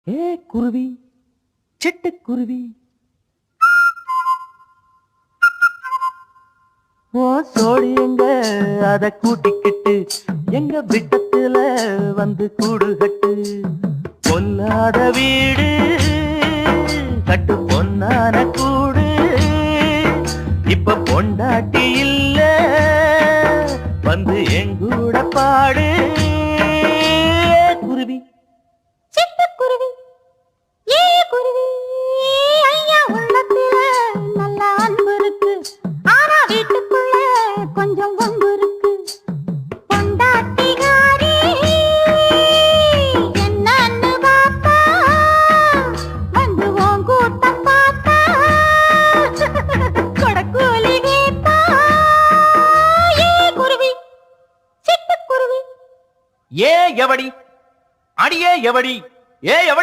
ஏ குருவி சிட்டுக்குருவி ஓ சோடி எங்க அத கூட்டிக்கிட்டு எங்க விட்டத்துல வந்து கூடு கட்டு பொல்லாத வீடு கட்டு பொன்னான கூடு இப்ப பொண்டாட்டி இல்ல வந்து எங்கூட பாடு குருவி சிட்டுக்குருவி ஏ குருவி ஐயா உள்ளத்துல நல்ல அன்பு இருக்கு ஆனா வீட்டுக்குள்ள கொஞ்சம் வம்பு இருக்கு பொண்டாட்டிகாரி என்னன்னு பாப்பா வந்து உன் கூட்டம் பார்த்தா கொடக்கூலி கேட்டா ஏ குருவி சிட்டுக்குருவி ஏ எவடி அடியே எவடி ஏ எவடி